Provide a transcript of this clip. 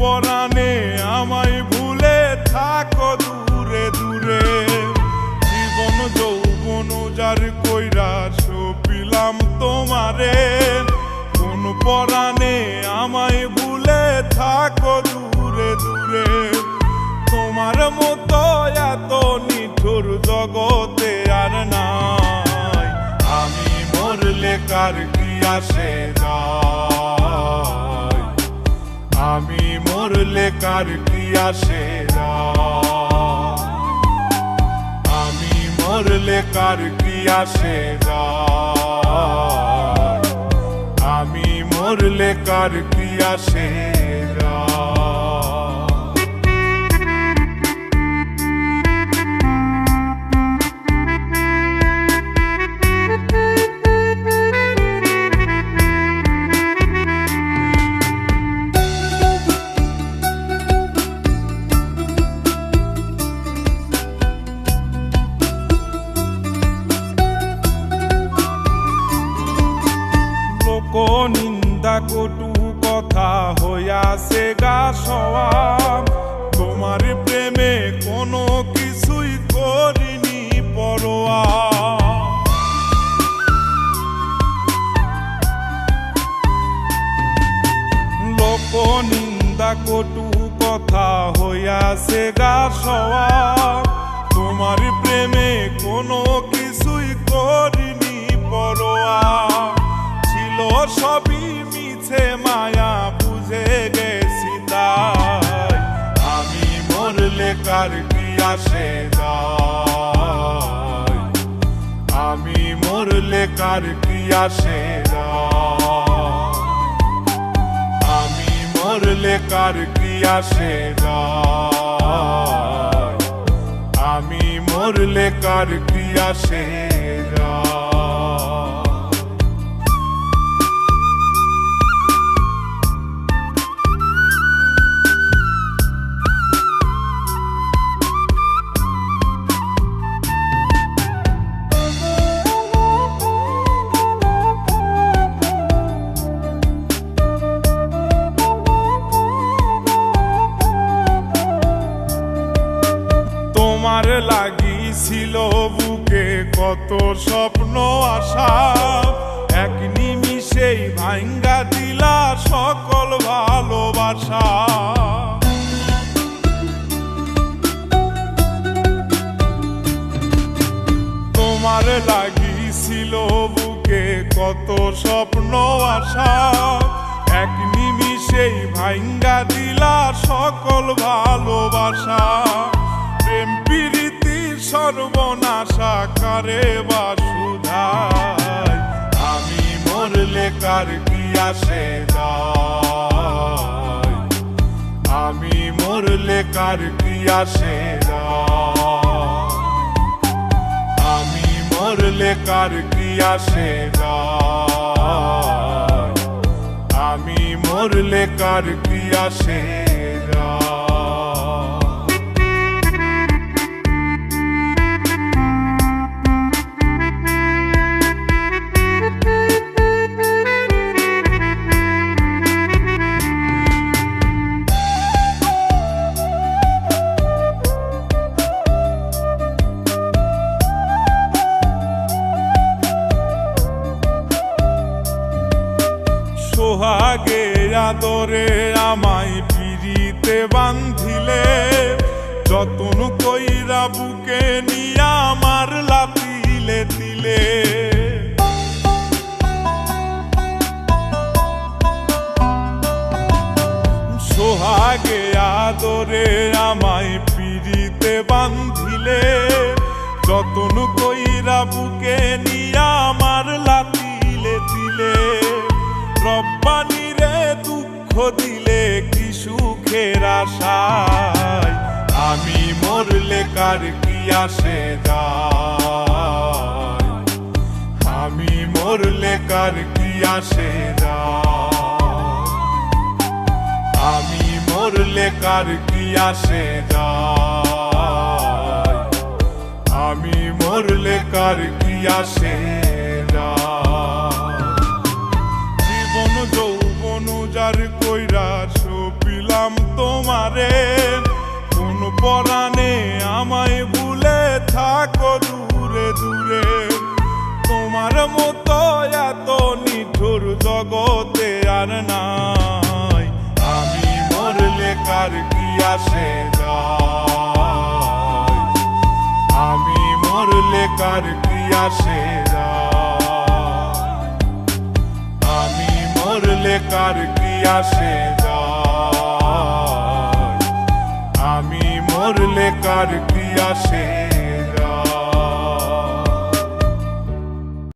পরাণে আমায় ভুলে থাকো দূরে দূরে। জীবন যৌবন যার কইরা সপিলাম তোমারে, কোন পরাণে আমায় ভুলে থাকো দূরে দূরে। তোমার মতো এত নিঠুর জগতে আর নাই, আমি মরলে কার কি আসে যায়, আমি মরলে কার কি আসে যায়, আমি মরলে কার কি আসে যায়, আমি মরলে কার কি আসে যায়। নিন্দা কটু কথা হইয়াছে গা সওয়াব, তোমার প্রেমে কোনো কিছুই করিনি পরোয়া। লোক নিন্দা কটু কথা হইয়াছে গা সওয়াব, তোমার প্রেমে কোনো কিছুই করিনি পরোয়া। সবই মিছে মায়া বুঝে গেছি তাই, আমি মরলে কার কি আসে যায়, আমি মরলে কার কি আসে যায়, আমি মরলে কার কি আসে যায়, আমি মরলে কার কি আসে যায়। তোমার লাগিছিল বুকে কত স্বপ্ন আশা, এক নিমিষেই ভাঙ্গা দিলা সকল ভালোবাসা। তোমার লাগিছিল বুকে কত স্বপ্ন আশা, এক নিমিষেই ভাঙ্গা দিলা সকল ভালোবাসা। প্রেম প্রীতির সর্বনাশা কারে বা সুধায়, আমি মরলে কার কি আসে যায়, আমি মরলে কার কি আসে যায়, আমি মরলে কার কি আসে যায়, আমি মরলে কার কি আসে যায়। সোহাগে আদরে আমায় পিরিতে বান্ধিলে, যতন কইরা বুকে নিয়া আমার লাতিলে দিলে। সোহাগে আদরে আমায় পিরিতে বান্ধিলে, যতন কইরা বুকে নিয়া আমার লাতিলে দিলে। রব্বানি রে দুঃখ দিলে কি সুখের আশায়, আমি মরলে কার কি আসে যায়, আমি মরলে কার কি আসে যায়, আমি মরলে কার কি আসে যায়, আমি মরলে কার কি আসে যায়। জীবন যৌবন যার কইরা সপিলাম তোমারে, কোন পরাণে আমায় ভুলে থাকো দূরে দূরে। তোমার মতো এত নিঠুর জগতে আর নাই, আমি মরলে কার কি আসে যায়, আমি মরলে কার কি আসে যায়, আমি মরলে কার কি আসে যায়, আমি মরলে কার কি আসে।